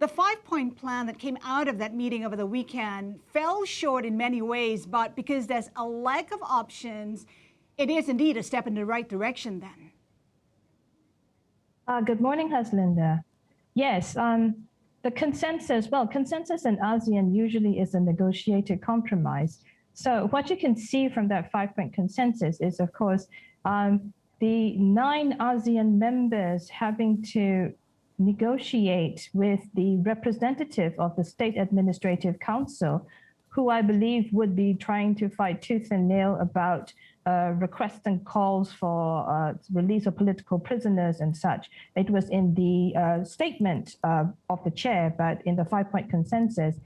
The 5-point plan that came out of that meeting over the weekend fell short in many ways, but because there's a lack of options, it is indeed a step in the right direction then. Good morning, Haslinda. Yes, the consensus in ASEAN usually is a negotiated compromise. So what you can see from that 5-point consensus is, of course, the 9 ASEAN members having to negotiate with the representative of the State Administrative Council, who I believe would be trying to fight tooth and nail about requests and calls for release of political prisoners and such. It was in the statement of the chair, but in the 5-point consensus,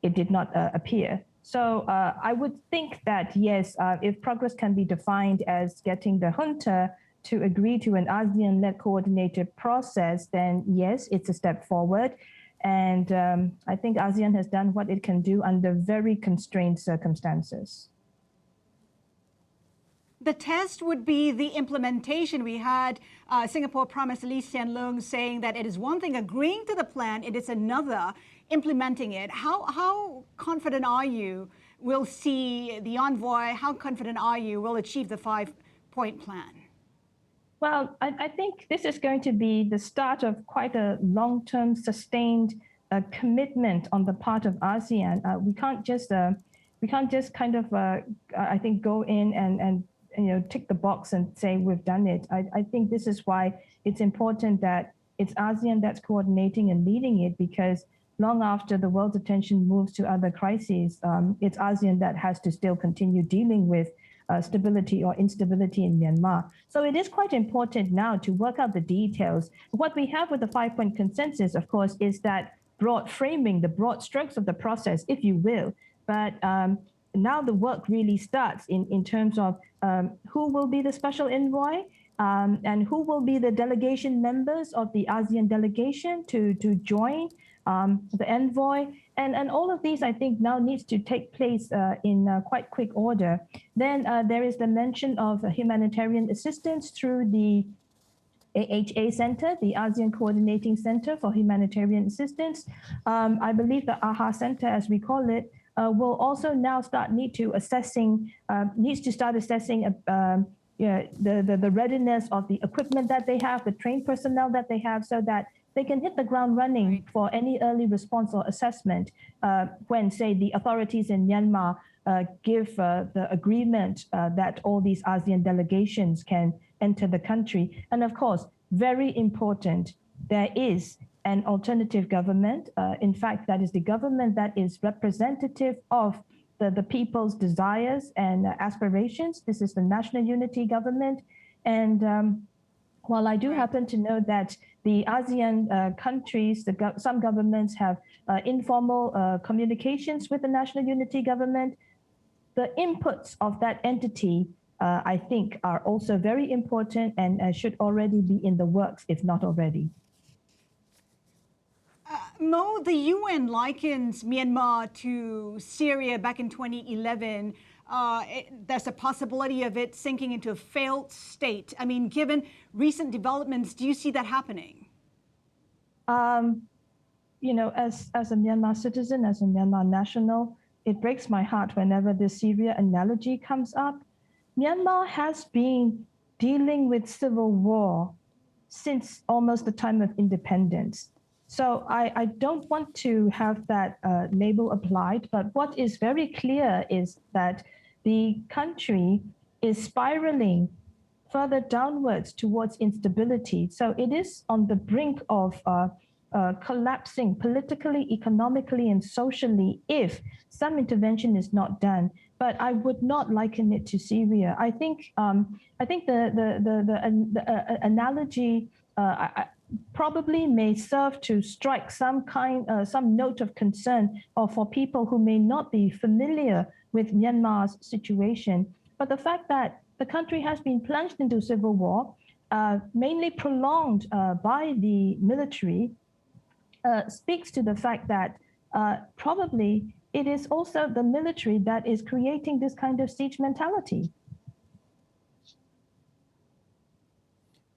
it did not appear. So I would think that, yes, if progress can be defined as getting the junta to agree to an ASEAN-led coordinated process, then yes, it's a step forward. And I think ASEAN has done what it can do under very constrained circumstances. The test would be the implementation. We had Singapore Prime Minister Lee Hsien Loong saying that it is one thing agreeing to the plan, it is another implementing it. How confident are you we'll see the envoy? How confident are you we'll achieve the 5-point plan? Well, I think this is going to be the start of quite a long-term, sustained commitment on the part of ASEAN. We can't just kind of, I think, go in and tick the box and say we've done it. I think this is why it's important that it's ASEAN that's coordinating and leading it, because long after the world's attention moves to other crises, it's ASEAN that has to still continue dealing with stability or instability in Myanmar. So it is quite important now to work out the details. What we have with the 5-point consensus, of course, is that broad framing, the broad strokes of the process, if you will. But now the work really starts in terms of who will be the special envoy and who will be the delegation members of the ASEAN delegation to join the envoy. And all of these, I think, now needs to take place in quite quick order. Then there is the mention of humanitarian assistance through the AHA Center, the ASEAN Coordinating Center for Humanitarian Assistance. I believe the AHA Center, as we call it, will also now needs to start assessing the readiness of the equipment that they have, the trained personnel that they have, so that they can hit the ground running for any early response or assessment when, say, the authorities in Myanmar give the agreement that all these ASEAN delegations can enter the country. And of course, very important, there is an alternative government. In fact, that is the government that is representative of the people's desires and aspirations. This is the National Unity Government. And while I do happen to know that the ASEAN countries, some governments have informal communications with the National Unity Government, the inputs of that entity, I think, are also very important and should already be in the works, if not already. Mo, the UN likens Myanmar to Syria back in 2011. There's a possibility of it sinking into a failed state. I mean, given recent developments, do you see that happening? As a Myanmar citizen, as a Myanmar national, it breaks my heart whenever the Syria analogy comes up. Myanmar has been dealing with civil war since almost the time of independence. So I don't want to have that label applied, but what is very clear is that the country is spiraling further downwards towards instability. So it is on the brink of collapsing politically, economically, and socially if some intervention is not done. But I would not liken it to Syria. I think the analogy probably may serve to strike some note of concern or for people who may not be familiar with Myanmar's situation. But the fact that the country has been plunged into civil war, mainly prolonged by the military, speaks to the fact that probably it is also the military that is creating this kind of siege mentality.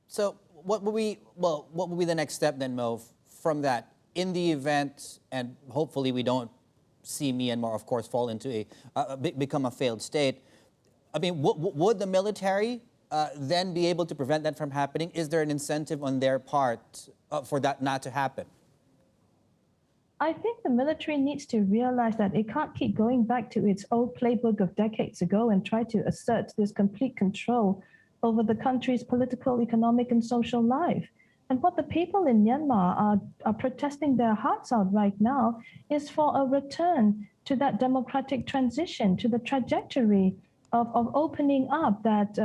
So what would be the next step then, Mo, from that in the event, and hopefully we don't see Myanmar, of course, fall into become a failed state, I mean, would the military then be able to prevent that from happening? Is there an incentive on their part for that not to happen? I think the military needs to realize that it can't keep going back to its old playbook of decades ago and try to assert this complete control over the country's political, economic, and social life. And what the people in Myanmar are protesting their hearts out right now is for a return to that democratic transition, to the trajectory of opening up that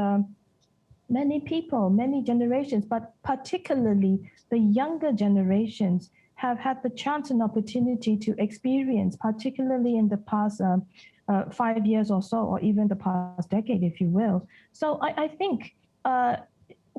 many people, many generations, but particularly the younger generations, have had the chance and opportunity to experience, particularly in the past 5 years or so, or even the past decade, if you will. So I think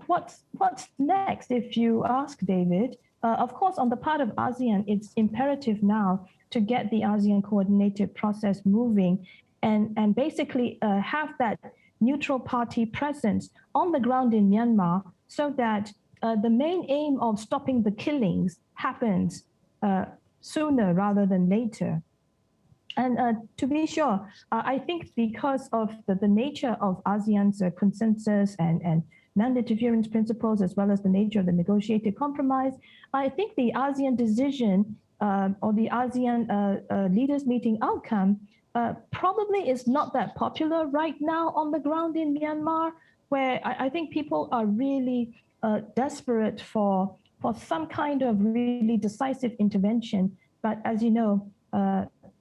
what's next, if you ask David, of course, on the part of ASEAN, it's imperative now to get the ASEAN coordinated process moving and basically have that neutral party presence on the ground in Myanmar so that the main aim of stopping the killings happens sooner rather than later. And to be sure, I think because of the nature of ASEAN's consensus and non-interference principles, as well as the nature of the negotiated compromise, I think the ASEAN decision or the ASEAN leaders meeting outcome probably is not that popular right now on the ground in Myanmar, where I think people are really desperate for some kind of really decisive intervention. But as you know,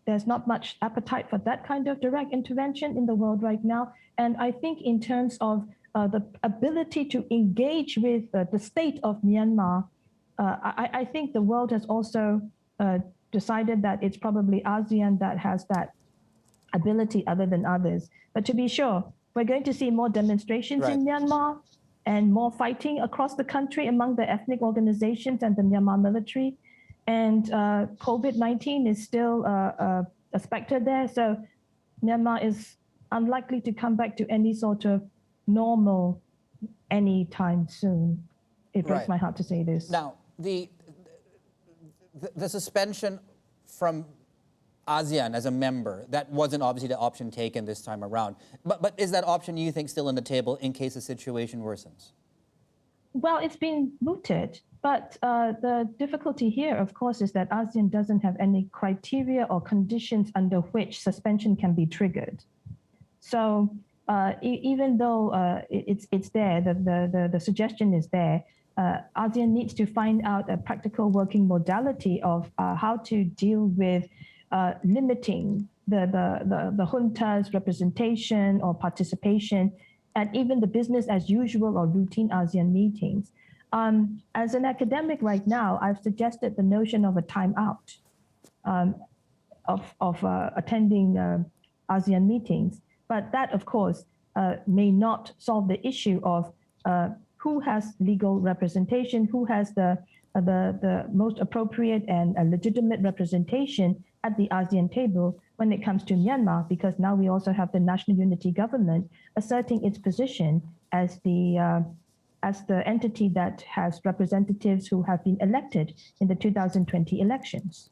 there's not much appetite for that kind of direct intervention in the world right now. And I think in terms of the ability to engage with the state of Myanmar, I think the world has also decided that it's probably ASEAN that has that ability other than others. But to be sure, we're going to see more demonstrations in Myanmar and more fighting across the country among the ethnic organizations and the Myanmar military. And COVID-19 is still a specter there. So Myanmar is unlikely to come back to any sort of normal anytime soon. It breaks my heart to say this. Now, the suspension from ASEAN as a member, that wasn't obviously the option taken this time around. But is that option, you think, still on the table in case the situation worsens? Well, it's been mooted. But the difficulty here, of course, is that ASEAN doesn't have any criteria or conditions under which suspension can be triggered. So even though it's there, the suggestion is there, ASEAN needs to find out a practical working modality of how to deal with limiting the junta's representation or participation at even the business as usual or routine ASEAN meetings. As an academic right now, I've suggested the notion of a timeout of attending ASEAN meetings. But that, of course, may not solve the issue of who has legal representation, who has the most appropriate and legitimate representation at the ASEAN table when it comes to Myanmar, because now we also have the National Unity Government asserting its position as the entity that has representatives who have been elected in the 2020 elections.